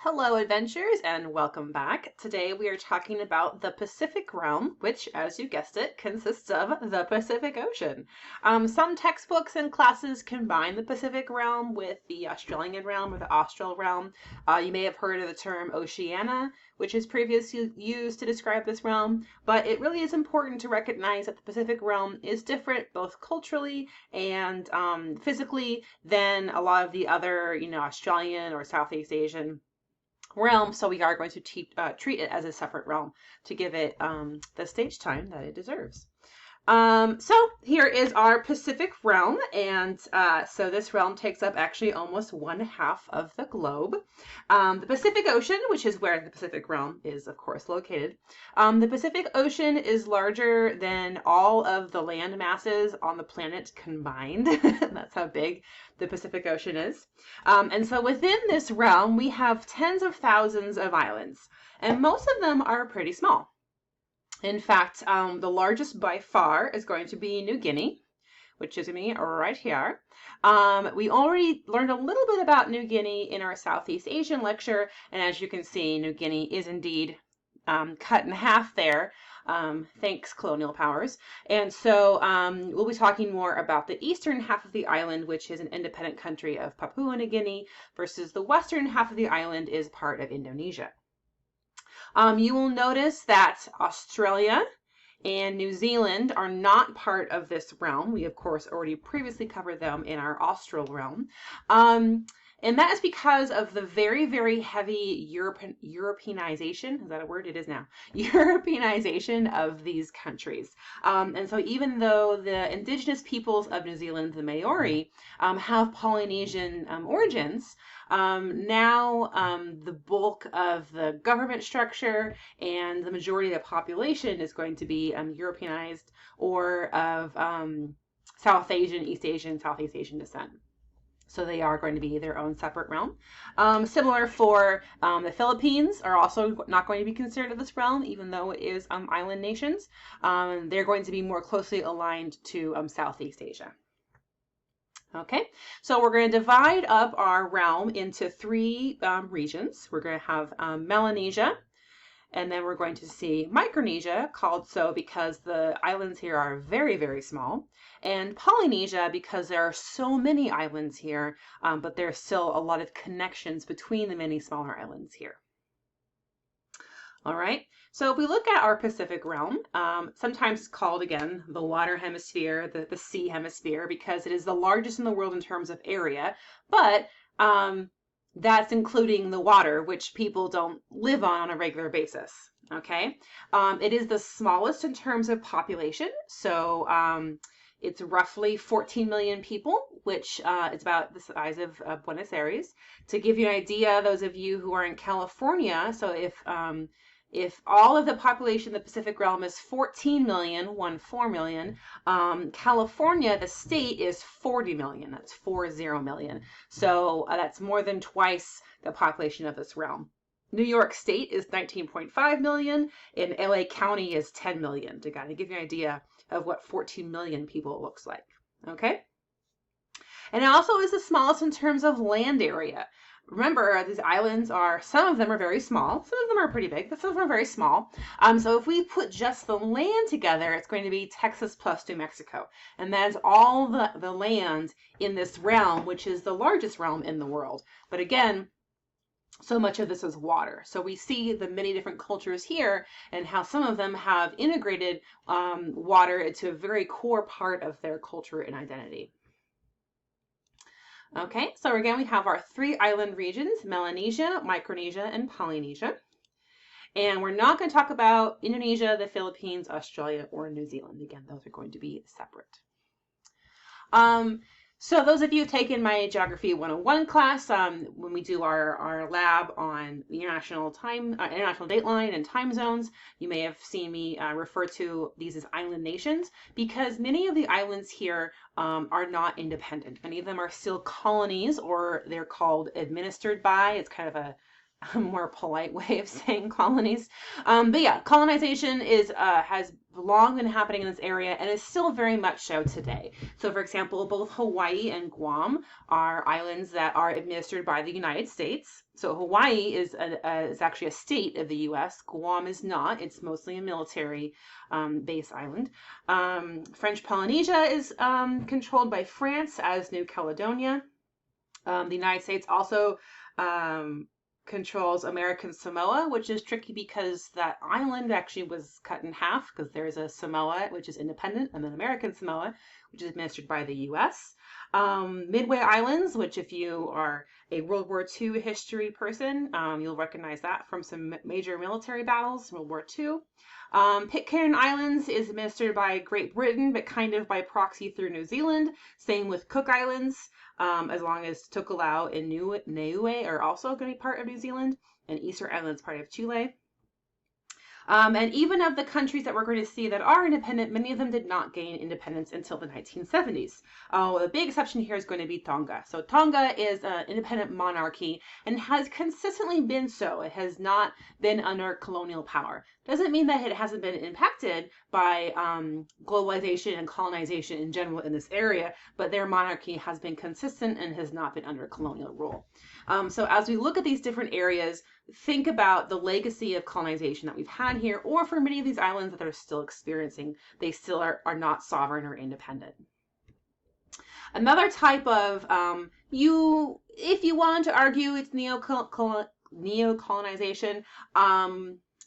Hello, adventurers, and welcome back. Today we are talking about the Pacific Realm, which, as you guessed it, consists of the Pacific Ocean. Some textbooks and classes combine the Pacific Realm with the Australian realm or the Austral realm. You may have heard of the term Oceania, which is previously used to describe this realm, but it really is important to recognize that the Pacific Realm is different both culturally and physically than a lot of the other, Australian or Southeast Asian realm, so we are going to treat it as a separate realm to give it the stage time that it deserves. So here is our Pacific realm, and so this realm takes up actually almost 1/2 of the globe. The Pacific Ocean, which is where the Pacific realm is, of course, located. The Pacific Ocean is larger than all of the land masses on the planet combined. That's how big the Pacific Ocean is. And so within this realm, we have tens of thousands of islands, and most of them are pretty small. In fact, the largest by far is going to be New Guinea, which is going to be right here. We already learned a little bit about New Guinea in our Southeast Asian lecture, and as you can see, New Guinea is indeed cut in half there, thanks colonial powers. And so we'll be talking more about the eastern half of the island, which is an independent country of Papua New Guinea, versus the western half of the island is part of Indonesia. You will notice that Australia and New Zealand are not part of this realm. We, of course, already previously covered them in our Austral realm. And that is because of the very, very heavy Europeanization. Is that a word? It is now. Europeanization of these countries. And so even though the indigenous peoples of New Zealand, the Maori, have Polynesian origins, now the bulk of the government structure and the majority of the population is going to be Europeanized or of South Asian, East Asian, Southeast Asian descent. So they are going to be their own separate realm. Similar for the Philippines are also not going to be considered in this realm, even though it is island nations. They're going to be more closely aligned to Southeast Asia. Okay, so we're going to divide up our realm into three regions. We're going to have Melanesia, and then we're going to see Micronesia, called so because the islands here are very, very small, and Polynesia because there are so many islands here, but there's still a lot of connections between the many smaller islands here. All right, so if we look at our Pacific realm, sometimes called, again, the water hemisphere, the sea hemisphere, because it is the largest in the world in terms of area, but that's including the water, which people don't live on a regular basis, okay? It is the smallest in terms of population, so it's roughly 14 million people, which is about the size of Buenos Aires. To give you an idea, those of you who are in California, so if all of the population of the Pacific realm is 14 million, 14 million, California, the state, is 40 million. That's 40 million. So that's more than twice the population of this realm. New York State is 19.5 million, and LA County is 10 million, to kind of give you an idea of what 14 million people looks like. Okay? And it also is the smallest in terms of land area. Remember, these islands are, some of them are very small, some of them are pretty big, but some of them are very small. So if we put just the land together, it's going to be Texas plus New Mexico. And that is all the land in this realm, which is the largest realm in the world. But again, so much of this is water. So we see the many different cultures here and how some of them have integrated water into a very core part of their culture and identity. Okay, so again, we have our three island regions, Melanesia, Micronesia, and Polynesia. And we're not going to talk about Indonesia, the Philippines, Australia, or New Zealand. Again, those are going to be separate. So those of you who've taken my Geography 101 class, when we do our lab on the international dateline and time zones, you may have seen me refer to these as island nations, because many of the islands here are not independent. Many of them are still colonies, or they're called administered by. It's kind of a more polite way of saying colonies. But yeah, colonization is has long been happening in this area and is still very much so today. So, for example, both Hawaii and Guam are islands that are administered by the United States. So Hawaii is actually a state of the U.S. Guam is not. It's mostly a military base island. French Polynesia is controlled by France, as New Caledonia. The United States also controls American Samoa, which is tricky because that island actually was cut in half because there's a Samoa, which is independent, and then American Samoa, which is administered by the U.S. Midway Islands, which if you are a World War II history person, you'll recognize that from some major military battles, World War II. Pitcairn Islands is administered by Great Britain, but kind of by proxy through New Zealand. Same with Cook Islands, as long as Tokelau and Niue are also going to be part of New Zealand, and Easter Island is part of Chile. And even of the countries that we're going to see that are independent, many of them did not gain independence until the 1970s. The big exception here is going to be Tonga. So Tonga is an independent monarchy and has consistently been so. It has not been under colonial power. Doesn't mean that it hasn't been impacted by globalization and colonization in general in this area, but their monarchy has been consistent and has not been under colonial rule. So as we look at these different areas, think about the legacy of colonization that we've had here, or for many of these islands that they're still experiencing, they still are not sovereign or independent. Another type of, if you want to argue it's neo-colonization,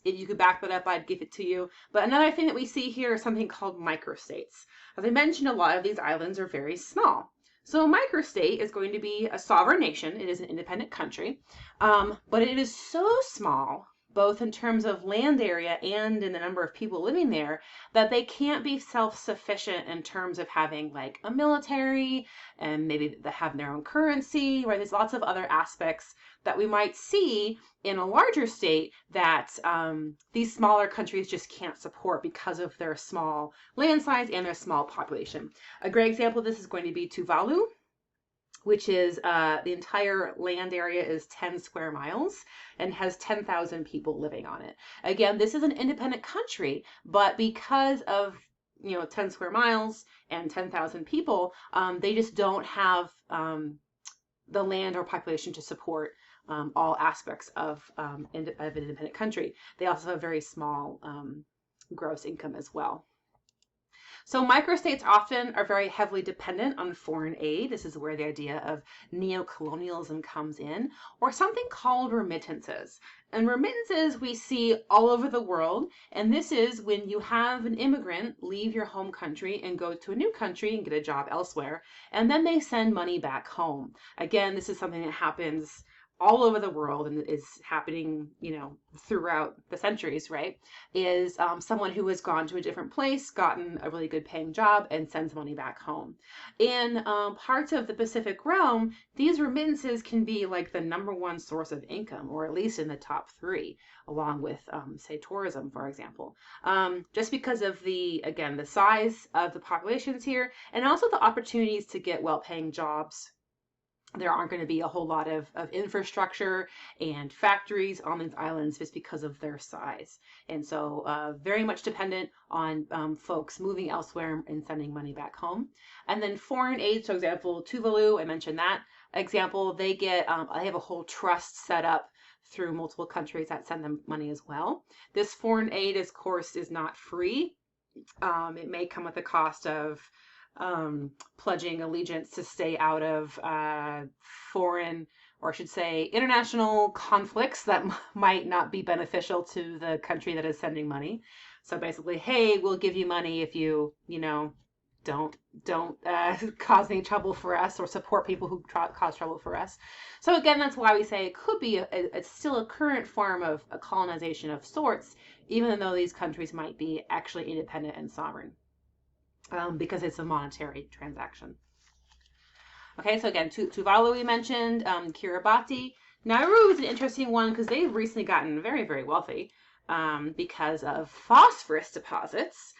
if you could back that up, I'd give it to you. But another thing that we see here is something called microstates. As I mentioned, a lot of these islands are very small. So a microstate is going to be a sovereign nation. It is an independent country, but it is so small, both in terms of land area and in the number of people living there, that they can't be self-sufficient in terms of having like a military and maybe they have their own currency, right? There's lots of other aspects that we might see in a larger state that these smaller countries just can't support because of their small land size and their small population. A great example of this is going to be Tuvalu, which is the entire land area is 10 square miles and has 10,000 people living on it. Again, this is an independent country, but because of 10 square miles and 10,000 people, they just don't have the land or population to support all aspects of an independent country. They also have very small gross income as well. So microstates often are very heavily dependent on foreign aid. This is where the idea of neo-colonialism comes in, or something called remittances. And remittances we see all over the world, and this is when you have an immigrant leave your home country and go to a new country and get a job elsewhere, and then they send money back home. Again, this is something that happens all over the world and is happening, throughout the centuries, right? Is someone who has gone to a different place, gotten a really good paying job, and sends money back home. In parts of the Pacific realm, these remittances can be like the #1 source of income, or at least in the top 3, along with, say, tourism, for example. Just because of the size of the populations here, and also the opportunities to get well-paying jobs. There aren't going to be a whole lot of infrastructure and factories on these islands just because of their size. And so very much dependent on folks moving elsewhere and sending money back home. And then foreign aid, for example, Tuvalu, I mentioned that example, they have a whole trust set up through multiple countries that send them money as well. This foreign aid, of course, is not free. It may come at the cost of pledging allegiance to stay out of foreign, or I should say international conflicts that might not be beneficial to the country that is sending money. So basically, hey, we'll give you money if you don't cause any trouble for us or support people who cause trouble for us. So again, that's why we say it could be still a current form of a colonization of sorts, even though these countries might be actually independent and sovereign. Because it's a monetary transaction. Okay, so again, Tuvalu we mentioned, Kiribati. Nauru is an interesting one because they've recently gotten very, very wealthy. because of phosphorus deposits,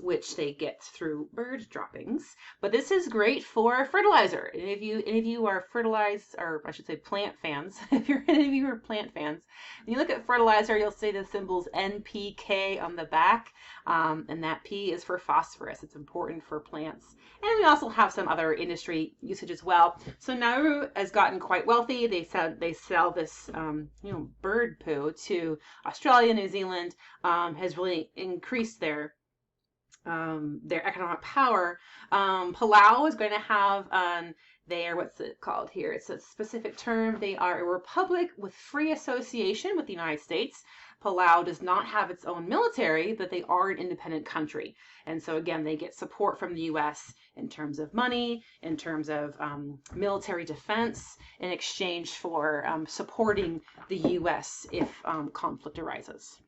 which they get through bird droppings. But this is great for fertilizer. And if you are or I should say plant fans, if any of you are plant fans, when you look at fertilizer, you'll see the symbols NPK on the back, and that P is for phosphorus. It's important for plants. And we also have some other industry usage as well. So Nauru has gotten quite wealthy. They sell this bird poo to Australia, New Zealand, has really increased their economic power. Palau is going to have they are, what's it called here? It's a specific term. They are a republic with free association with the United States. Palau does not have its own military, but they are an independent country. And so again, they get support from the U.S. in terms of money, in terms of military defense, in exchange for supporting the U.S. if conflict arises.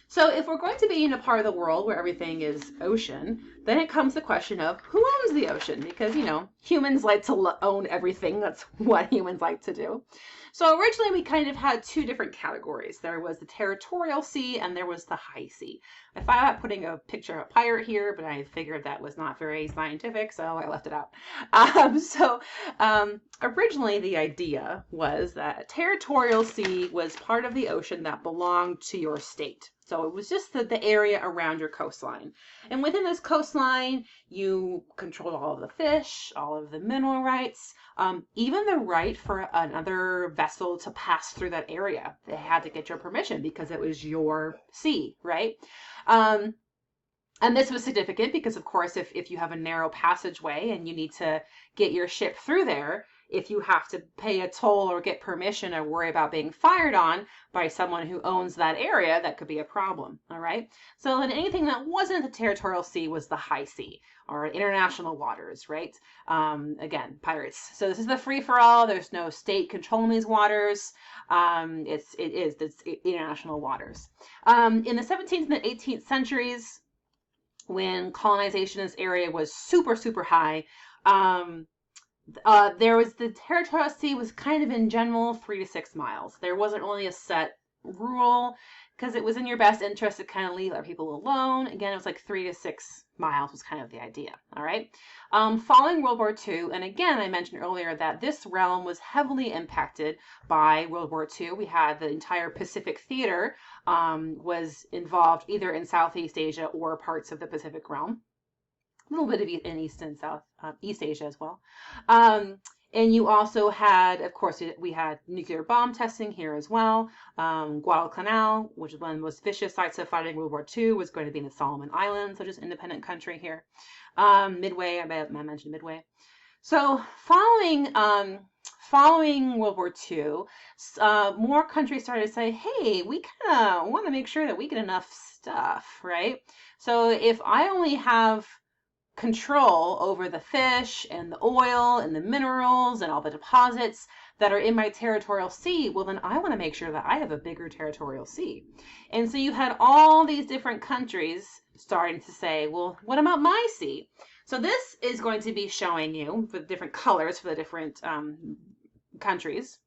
So if we're going to be in a part of the world where everything is ocean, then it comes the question of who owns the ocean? Because, humans like to own everything. That's what humans like to do. So originally we kind of had two different categories. There was the territorial sea and there was the high sea. I thought about putting a picture of a pirate here, but I figured that was not very scientific, so I left it out. Originally the idea was that a territorial sea was part of the ocean that belonged to your state. So it was just the area around your coastline. And within this coastline, you controlled all of the fish, all of the mineral rights, even the right for another vessel to pass through that area. They had to get your permission because it was your sea, right? And this was significant because, of course, if you have a narrow passageway and you need to get your ship through there, if you have to pay a toll or get permission or worry about being fired on by someone who owns that area, that could be a problem, all right? So then anything that wasn't the territorial sea was the high sea or international waters, right? Again, pirates. So this is the free-for-all. There's no state controlling these waters. It's international waters. In the 17th and the 18th centuries, when colonization in this area was super, super high, there was the territorial sea was kind of in general 3 to 6 miles. There wasn't really a set rule because it was in your best interest to kind of leave other people alone. Again, it was like 3 to 6 miles was kind of the idea. All right. Following World War II, and again, I mentioned earlier that this realm was heavily impacted by World War II. We had the entire Pacific theater was involved either in Southeast Asia or parts of the Pacific realm. A little bit of in East and South, East Asia as well. And you also had, of course, we had nuclear bomb testing here as well. Guadalcanal, which is one of the most vicious sites of fighting World War II, was going to be in the Solomon Islands, which is an independent country here. Midway, I mentioned Midway. So following World War II, more countries started to say, hey, we kind of want to make sure that we get enough stuff, right? So if I only have control over the fish and the oil and the minerals and all the deposits that are in my territorial sea, well, then I want to make sure that I have a bigger territorial sea. And so you had all these different countries starting to say, well, what about my sea? So this is going to be showing you the different colors for the different countries.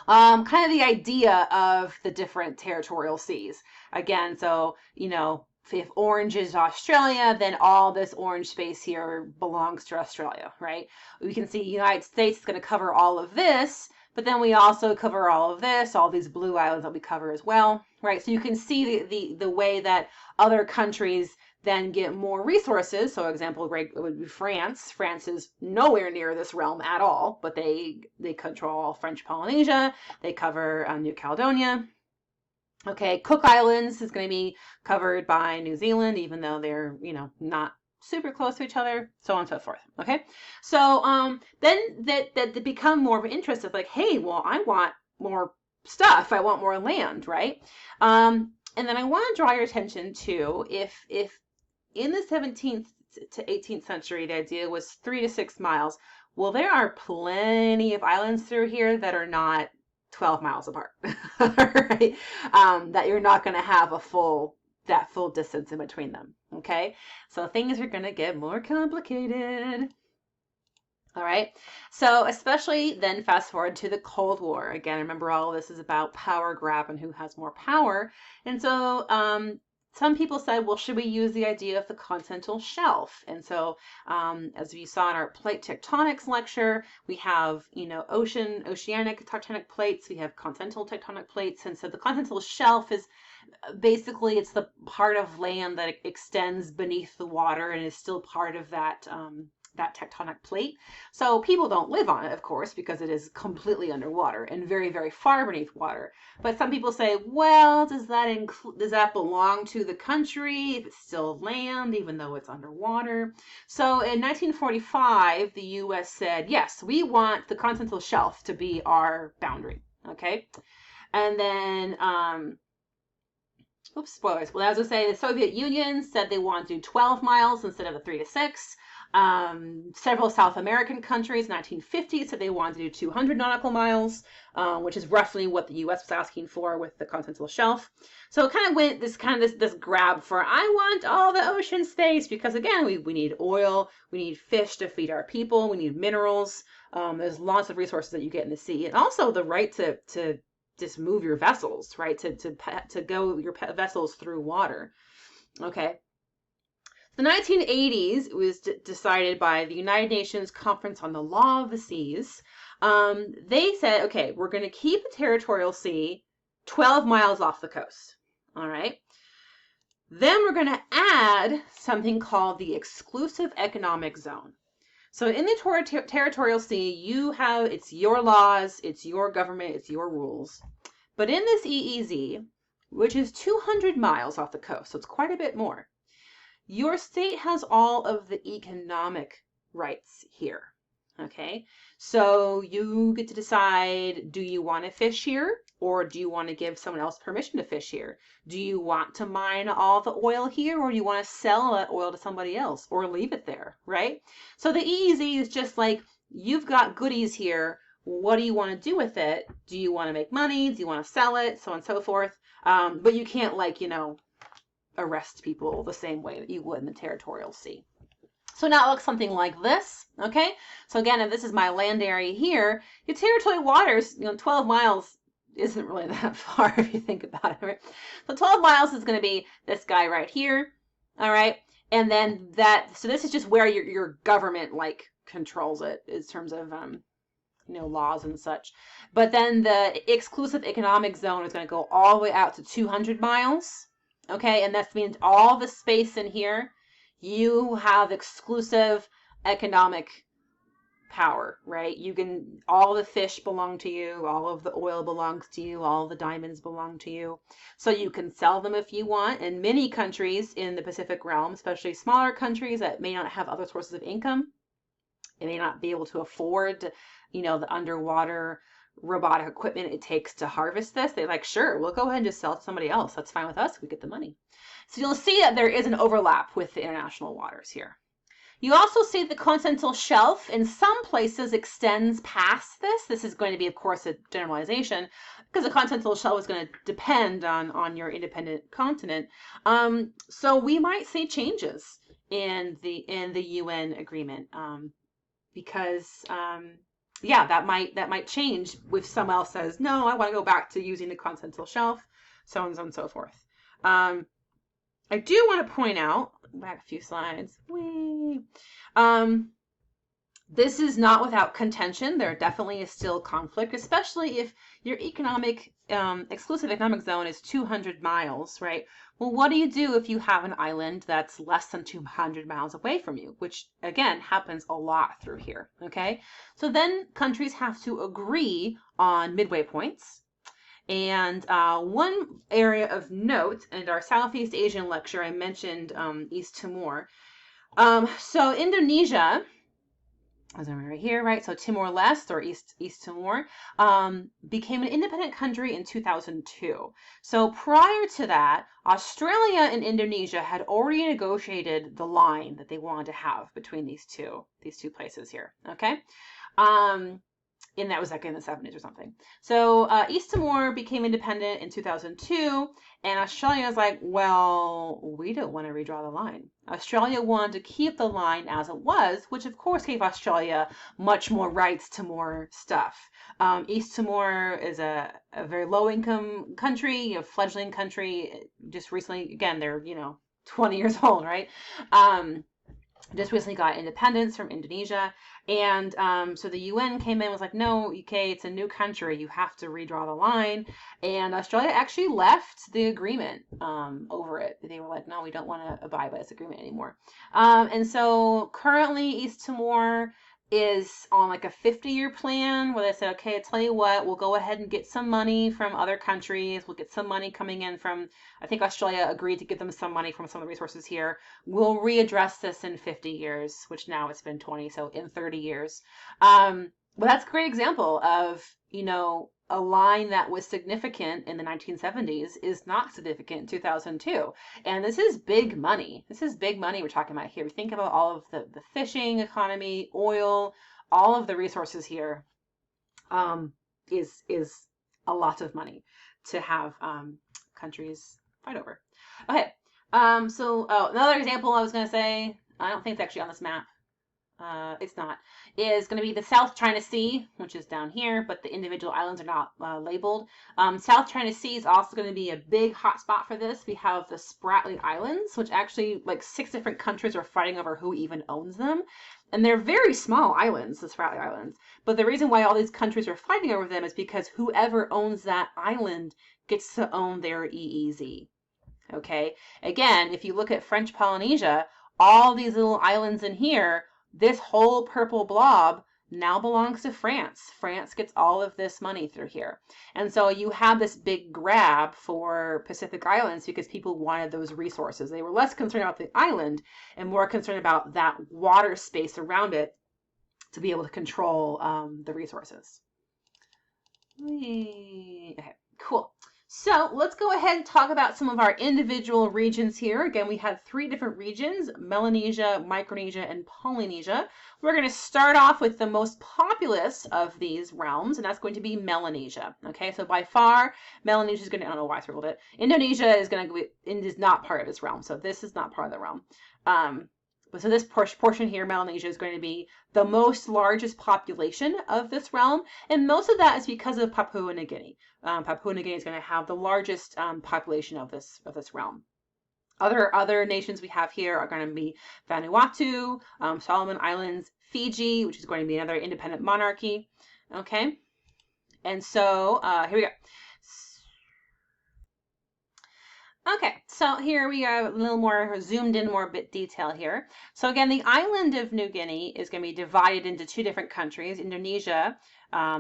Kind of the idea of the different territorial seas. Again, so, if orange is Australia, then all this orange space here belongs to Australia, right? We can see United States is going to cover all of this, but then we also cover all of this, all these blue islands that we cover as well, right? So you can see the way that other countries then get more resources. So example, it would be France. France is nowhere near this realm at all, but they control French Polynesia. They cover New Caledonia. Okay, Cook Islands is going to be covered by New Zealand, even though they're, not super close to each other, so on and so forth. Okay, so then that become more of an interest of like, hey, well, I want more stuff. I want more land, right? And then I want to draw your attention to if in the 17th to 18th century, the idea was 3 to 6 miles. Well, there are plenty of islands through here that are not 12 miles apart, right? That you're not going to have that full distance in between them, okay? So things are going to get more complicated. All right. So especially then fast forward to the Cold War. Again, remember all of this is about power grab and who has more power. And so some people said, well, should we use the idea of the continental shelf? And so as we saw in our plate tectonics lecture, we have, oceanic tectonic plates. We have continental tectonic plates. And so the continental shelf is basically it's the part of land that extends beneath the water and is still part of that that tectonic plate. So people don't live on it, of course, because it is completely underwater and very, very far beneath water. But some people say, well, does that belong to the country if it's still land, even though it's underwater? So in 1945, the U.S. said, yes, we want the continental shelf to be our boundary. Okay, and then oops, spoilers. Well, as I say, the Soviet Union said they want to do 12 miles instead of the 3 to 6. Several South American countries, 1950, said they wanted to do 200 nautical miles, which is roughly what the U.S. was asking for with the continental shelf. So it kind of went this grab for, I want all the ocean space, because again, we need oil, we need fish to feed our people, we need minerals. There's lots of resources that you get in the sea, and also the right to just move your vessels, right? To go your vessels through water. Okay. The 1980s was decided by the United Nations Conference on the Law of the Seas. They said, okay, we're going to keep the territorial sea 12 miles off the coast. All right. Then we're going to add something called the exclusive economic zone. So in the territorial sea, it's your laws, it's your government, it's your rules. But in this EEZ, which is 200 miles off the coast, so it's quite a bit more, your state has all of the economic rights here. Okay, so you get to decide, do you want to fish here, or do you want to give someone else permission to fish here? Do you want to mine all the oil here, or do you want to sell that oil to somebody else, or leave it there, right? So the EEZ is just like, you've got goodies here. What do you want to do with it? Do you want to make money? Do you want to sell it? So on and so forth. But you can't, arrest people the same way that you would in the territorial sea. So now it looks something like this, okay? So again, if this is my land area here, your territorial waters, 12 miles isn't really that far if you think about it, right? So 12 miles is going to be this guy right here, all right? And then so this is just where your government, controls it in terms of, laws and such. But then the exclusive economic zone is going to go all the way out to 200 miles, okay? And that means all the space in here, you have exclusive economic power, right? all the fish belong to you, all of the oil belongs to you, all the diamonds belong to you. So you can sell them if you want. And many countries in the Pacific realm, especially smaller countries that may not have other sources of income, they may not be able to afford, the underwater robotic equipment it takes to harvest this. They're like, sure, we'll go ahead and just sell it to somebody else. That's fine with us. We get the money. So you'll see that there is an overlap with the international waters here. You also see the continental shelf in some places extends past this. This is going to be, of course, a generalization because the continental shelf is going to depend on your independent continent. So we might see changes in the UN agreement because that might change if someone else says, no, I want to go back to using the continental shelf, so on and so forth. I do want to point out, back a few slides, this is not without contention. There definitely is still conflict, especially if your exclusive economic zone is 200 miles, right? Well, what do you do if you have an island that's less than 200 miles away from you, which again happens a lot through here, okay? So then countries have to agree on midway points. And one area of note in our Southeast Asian lecture, I mentioned East Timor. So Indonesia, as I'm right here, right? So Timor-Leste or East Timor became an independent country in 2002. So prior to that, Australia and Indonesia had already negotiated the line that they wanted to have between these two places here. Okay. and that was like in the 70s or something. So East Timor became independent in 2002, and Australia was like, well, we don't want to redraw the line. Australia wanted to keep the line as it was, which of course gave Australia much more rights to more stuff. East Timor is a very low income country, a fledgling country. Just recently, again, they're, 20 years old, right? Just recently got independence from Indonesia. And so the UN came in and was like, no, UK, it's a new country. You have to redraw the line. And Australia actually left the agreement over it. They were like, no, we don't want to abide by this agreement anymore. And so currently East Timor is on like a 50-year plan where they said, okay, I tell you what, we'll go ahead and get some money from other countries. We'll get some money coming in from, I think Australia agreed to give them some money from some of the resources here. We'll readdress this in 50 years, which now it's been 20, so in 30 years. But that's a great example of, a line that was significant in the 1970s is not significant in 2002. And this is big money. This is big money we're talking about here. We think about all of the fishing economy, oil, all of the resources here is a lot of money to have countries fight over. Okay, so another example I was going to say, I don't think it's actually on this map. It's not, is going to be the South China Sea, which is down here, but the individual islands are not labeled. South China Sea is also going to be a big hotspot for this. We have the Spratly Islands, which actually like 6 different countries are fighting over who even owns them. And they're very small islands, the Spratly Islands. But the reason why all these countries are fighting over them is because whoever owns that island gets to own their EEZ. Okay? Again, if you look at French Polynesia, all these little islands in here, this whole purple blob now belongs to France. France gets all of this money through here. And so you have this big grab for Pacific Islands because people wanted those resources. They were less concerned about the island and more concerned about that water space around it to be able to control the resources. Okay, cool. So let's go ahead and talk about some of our individual regions here. Again, we have 3 different regions, Melanesia, Micronesia, and Polynesia. We're going to start off with the most populous of these realms, and that's going to be Melanesia. Okay, so by far, Melanesia is going to, I don't know why I circled it. Indonesia is going to be, is not part of this realm, so this is not part of the realm. So this portion here, Melanesia, is going to be the most largest population of this realm, and most of that is because of Papua New Guinea. Papua New Guinea is going to have the largest population of this realm. Other nations we have here are going to be Vanuatu, Solomon Islands, Fiji, which is going to be another independent monarchy. Okay, and so here we go. Okay, so here we are, a little more zoomed in, more bit detail here. So again, the island of New Guinea is going to be divided into 2 different countries. Indonesia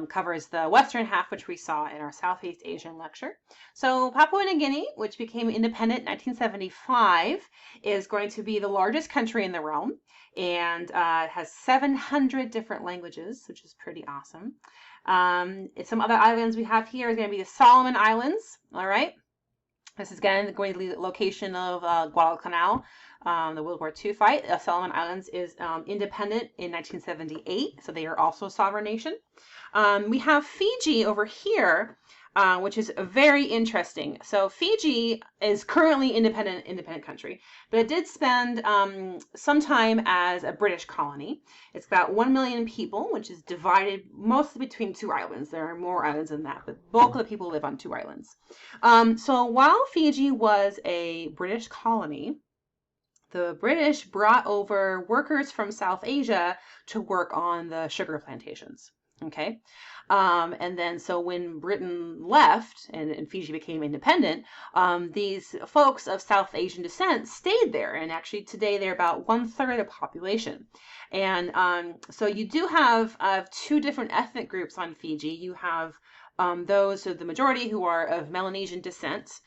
covers the western half, which we saw in our Southeast Asian lecture. So Papua New Guinea, which became independent in 1975, is going to be the largest country in the realm, and it has 700 different languages, which is pretty awesome. Some other islands we have here is going to be the Solomon Islands, all right? This is again going to be the location of Guadalcanal, the World War II fight. Solomon Islands is independent in 1978, so they are also a sovereign nation. We have Fiji over here, which is very interesting. So Fiji is currently independent country, but it did spend some time as a British colony. It's about 1 million people, which is divided mostly between 2 islands. There are more islands than that, but bulk of the people live on 2 islands. So while Fiji was a British colony, the British brought over workers from South Asia to work on the sugar plantations. Okay. And then so when Britain left and Fiji became independent, these folks of South Asian descent stayed there. And actually today they're about 1/3 of the population. And so you do have 2 different ethnic groups on Fiji. You have those of the majority who are of Melanesian descent,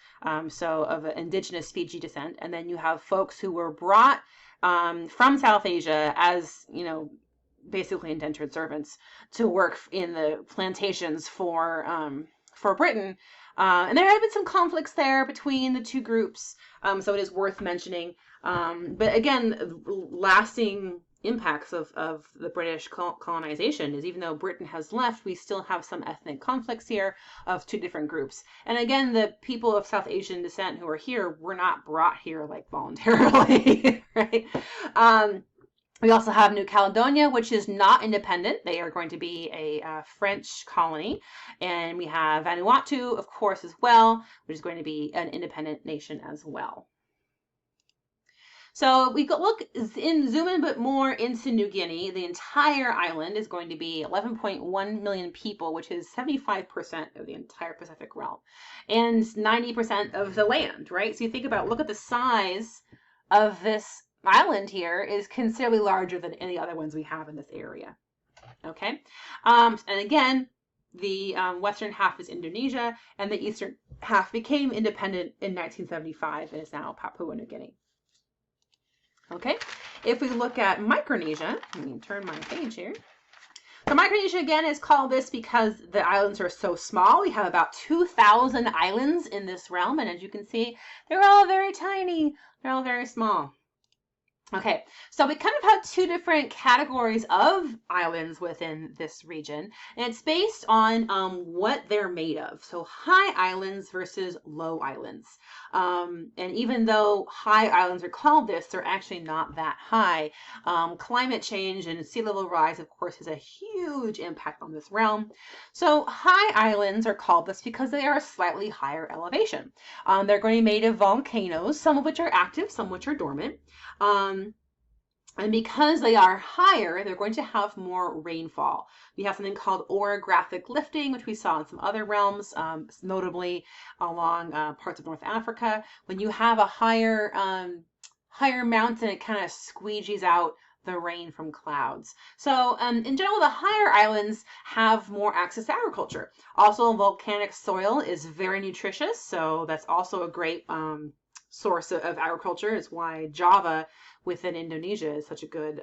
so of indigenous Fiji descent. And then you have folks who were brought from South Asia as, basically indentured servants to work in the plantations for Britain. And there have been some conflicts there between the 2 groups, so it is worth mentioning. But again, lasting impacts of the British colonization is even though Britain has left, we still have some ethnic conflicts here of two different groups. And again, the people of South Asian descent who are here were not brought here like voluntarily, right? We also have New Caledonia, which is not independent. They are going to be a French colony. And we have Vanuatu, of course, as well, which is going to be an independent nation as well. So we zoom in a bit more into New Guinea. The entire island is going to be 11.1 million people, which is 75% of the entire Pacific realm, and 90% of the land, right? So you think about, look at the size of this island here is considerably larger than any other ones we have in this area. Okay, and again, the western half is Indonesia, and the eastern half became independent in 1975 and is now Papua New Guinea. Okay, if we look at Micronesia, let me turn my page here. So Micronesia, again, is called this because the islands are so small. We have about 2,000 islands in this realm, and as you can see, they're all very tiny. They're all very small. Okay, so we kind of have two different categories of islands within this region, and it's based on what they're made of. So high islands versus low islands. And even though high islands are called this, they're actually not that high. Climate change and sea level rise, of course, has a huge impact on this realm. So high islands are called this because they are a slightly higher elevation. They're going to be made of volcanoes, some of which are active, some of which are dormant. And because they are higher, they're going to have more rainfall. We have something called orographic lifting, which we saw in some other realms, notably along parts of North Africa. When you have a higher mountain, it kind of squeegees out the rain from clouds. So in general, the higher islands have more access to agriculture. Also, volcanic soil is very nutritious, so that's also a great source of agriculture. Is why Java within Indonesia is such a good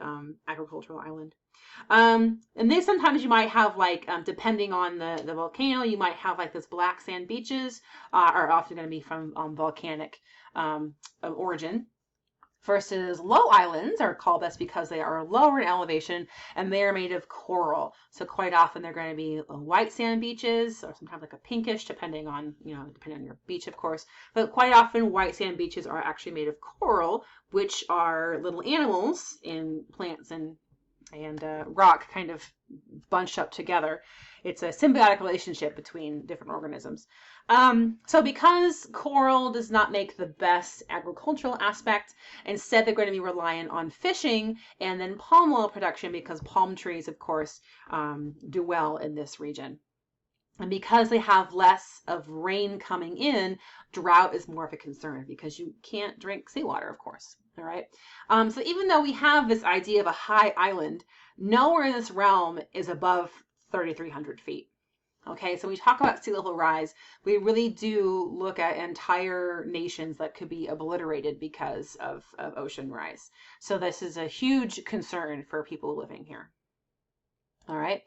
agricultural island. And then sometimes you might have like, depending on the volcano, you might have like this black sand beaches are often going to be from volcanic origin. Versus low islands are called this because they are lower in elevation and they are made of coral. So quite often they're going to be white sand beaches or sometimes like a pinkish, depending on your beach, of course. But quite often white sand beaches are actually made of coral, which are little animals and plants and rock kind of bunched up together. It's a symbiotic relationship between different organisms. So because coral does not make the best agricultural aspect, instead they're going to be reliant on fishing and then palm oil production because palm trees, of course, do well in this region. And because they have less of rain coming in, drought is more of a concern because you can't drink seawater, of course. All right. So even though we have this idea of a high island, nowhere in this realm is above 3,300 feet. Okay, so when we talk about sea level rise, we really do look at entire nations that could be obliterated because of ocean rise. So this is a huge concern for people living here. All right,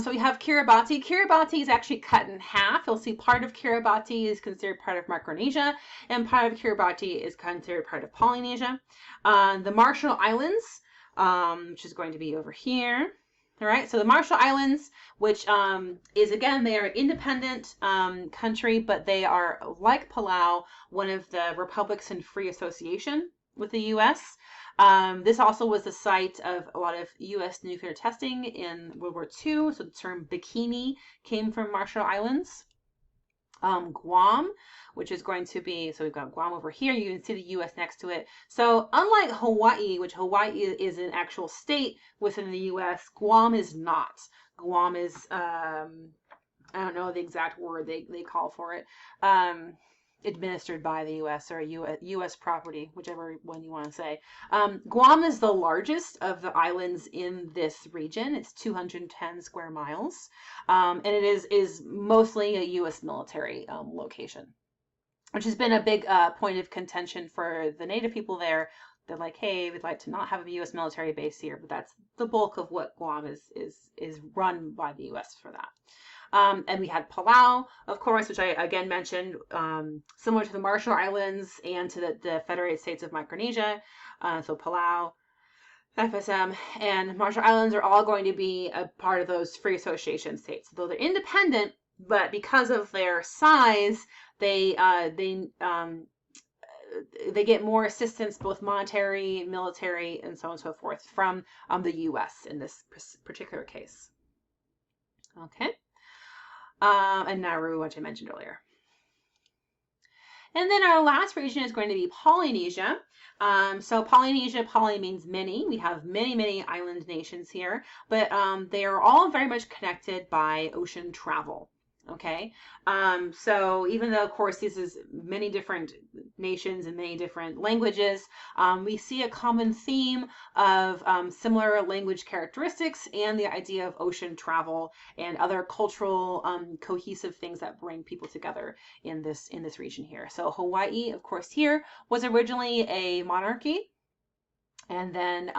so we have Kiribati. Kiribati is actually cut in half. You'll see part of Kiribati is considered part of Micronesia, and part of Kiribati is considered part of Polynesia. The Marshall Islands, which is going to be over here. All right, so the Marshall Islands, which is, again, they are an independent country, but they are, like Palau, one of the republics in free association with the U.S. This also was the site of a lot of U.S. nuclear testing in World War II, so the term bikini came from Marshall Islands. Guam, which is going to be, so we've got Guam over here, you can see the U.S. next to it. So unlike Hawaii, which Hawaii is an actual state within the U.S., Guam is not. Guam is, I don't know the exact word they call for it, administered by the U.S. or U.S. property, whichever one you want to say. Guam is the largest of the islands in this region. It's 210 square miles, and it is mostly a U.S. military location, which has been a big point of contention for the native people there. They're like, hey, we'd like to not have a U.S. military base here, but that's the bulk of what Guam is run by the U.S. for that. And we had Palau, of course, which I again mentioned, similar to the Marshall Islands and to the Federated States of Micronesia. So Palau. FSM, and Marshall Islands are all going to be a part of those free association states. Though they're independent, but because of their size, they get more assistance, both monetary, military, and so on and so forth, from the U.S. in this particular case. Okay, and Nauru, which I mentioned earlier. And then our last region is going to be Polynesia. So Polynesia, poly means many. We have many, many island nations here, but they are all very much connected by ocean travel. Okay, so even though, of course, this is many different nations and many different languages, we see a common theme of similar language characteristics and the idea of ocean travel and other cultural cohesive things that bring people together in this region here. So Hawaii, of course, here was originally a monarchy. And then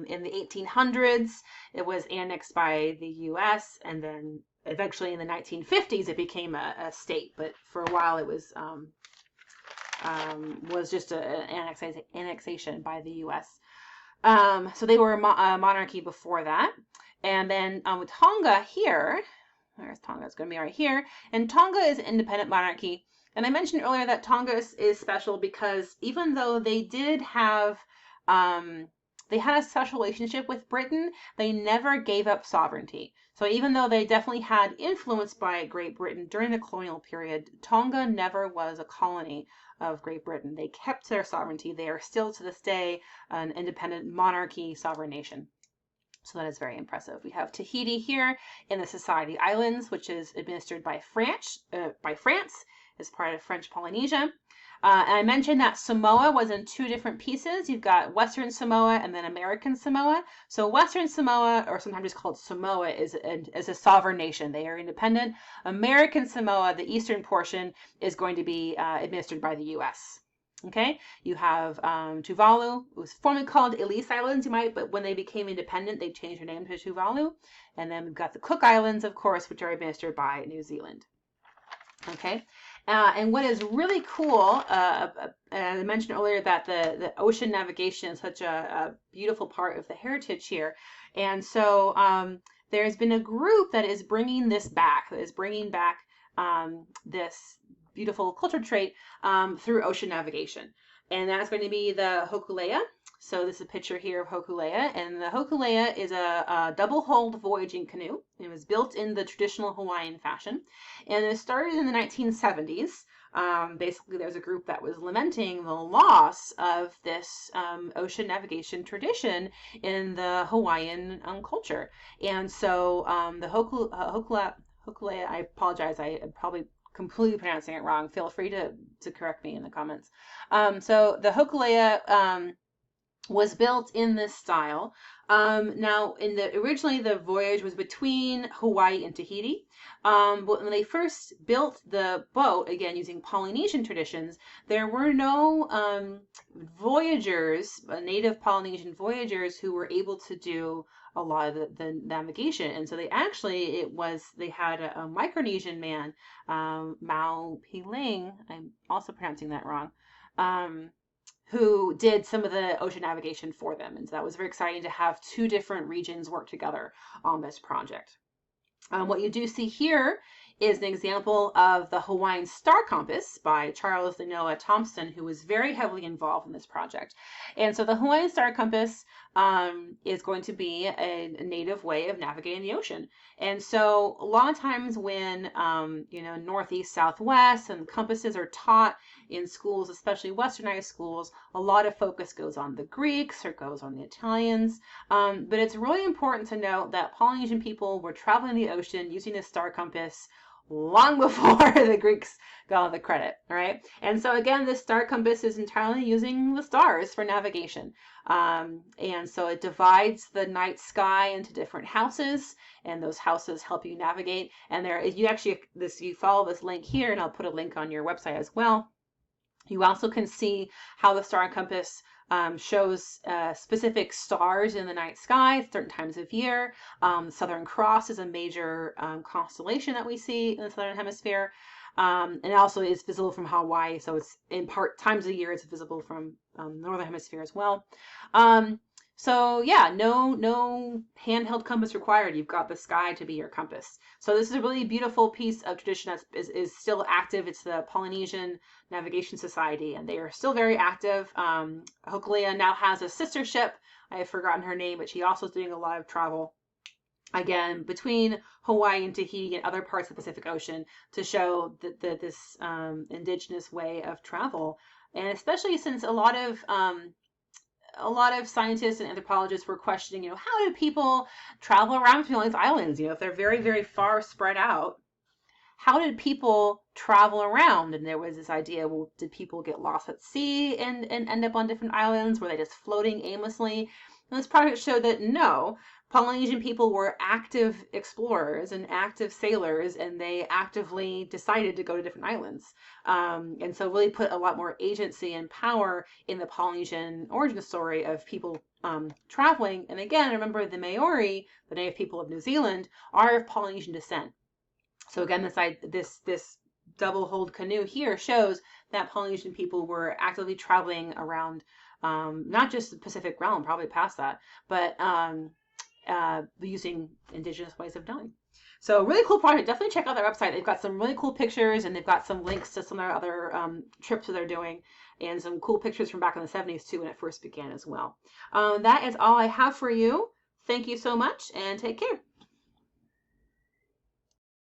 in the 1800s, it was annexed by the U.S. And then eventually in the 1950s, it became a state. But for a while, it was just an annexation by the U.S. So they were a monarchy before that. And then with Tonga here, where's Tonga? It's going to be right here. And Tonga is an independent monarchy. And I mentioned earlier that Tonga is special because even though they did have they had a special relationship with Britain, they never gave up sovereignty. So even though they definitely had influence by Great Britain during the colonial period, Tonga never was a colony of Great Britain. They kept their sovereignty. They are still to this day an independent monarchy sovereign nation. So that is very impressive. We have Tahiti here in the Society Islands, which is administered by France as part of French Polynesia. And I mentioned that Samoa was in two different pieces. You've got Western Samoa and then American Samoa. So Western Samoa, or sometimes just called Samoa, is a sovereign nation. They are independent. American Samoa, the eastern portion, is going to be administered by the U.S. Okay, you have Tuvalu. It was formerly called Ellice Islands, but when they became independent, they changed their name to Tuvalu. And then we've got the Cook Islands, of course, which are administered by New Zealand. Okay, and what is really cool, I mentioned earlier that the ocean navigation is such a beautiful part of the heritage here. And so there's been a group that is bringing this back, this beautiful culture trait through ocean navigation. And that's going to be the Hokulea. So this is a picture here of Hokulea. And the Hokulea is a double-hulled voyaging canoe. It was built in the traditional Hawaiian fashion. And it started in the 1970s. Basically, there's a group that was lamenting the loss of this ocean navigation tradition in the Hawaiian culture. And so the Hokulea, I apologize, I probably completely pronouncing it wrong. Feel free to correct me in the comments. So the Hokulea was built in this style. Now, originally the voyage was between Hawaii and Tahiti. But when they first built the boat, again using Polynesian traditions, there were no voyagers, native Polynesian voyagers, who were able to do a lot of the navigation. And so they had a Micronesian man, Mau Piling, I'm also pronouncing that wrong, who did some of the ocean navigation for them. And so that was very exciting to have two different regions work together on this project. What you do see here is an example of the Hawaiian Star Compass by Charles Linoa Thompson, who was very heavily involved in this project. And so the Hawaiian Star Compass is going to be a native way of navigating the ocean. And so a lot of times when, northeast, southwest, and compasses are taught in schools, especially westernized schools, a lot of focus goes on the Greeks or goes on the Italians. But it's really important to note that Polynesian people were traveling the ocean using a star compass long before the Greeks got all the credit, all right? And so again, this star compass is entirely using the stars for navigation. And so it divides the night sky into different houses, and those houses help you navigate. And you follow this link here, and I'll put a link on your website as well. You also can see how the star compass shows specific stars in the night sky at certain times of year. The Southern Cross is a major constellation that we see in the Southern Hemisphere. And it also is visible from Hawaii, so it's in times of the year it's visible from the Northern Hemisphere as well. So yeah, no handheld compass required. You've got the sky to be your compass. So this is a really beautiful piece of tradition that is still active. It's the Polynesian Navigation Society, and they are still very active. Hokulea now has a sister ship. I have forgotten her name, but she also is doing a lot of travel again between Hawaii and Tahiti and other parts of the Pacific Ocean to show this indigenous way of travel. And especially since a lot of scientists and anthropologists were questioning, how do people travel around between all these islands? If they're very, very far spread out, how did people travel around? And there was this idea, well, did people get lost at sea and end up on different islands? Were they just floating aimlessly? And this project showed that no, Polynesian people were active explorers and active sailors, and they actively decided to go to different islands. And so really put a lot more agency and power in the Polynesian origin story of people traveling. And again, remember the Maori, the native people of New Zealand, are of Polynesian descent. So again, this double hold canoe here shows that Polynesian people were actively traveling around, not just the Pacific realm, probably past that, but using indigenous ways of knowing. So really cool project. Definitely check out their website. They've got some really cool pictures, and they've got some links to some of their other trips that they're doing, and some cool pictures from back in the 70s too, when it first began as well. That is all I have for you. Thank you so much, and take care.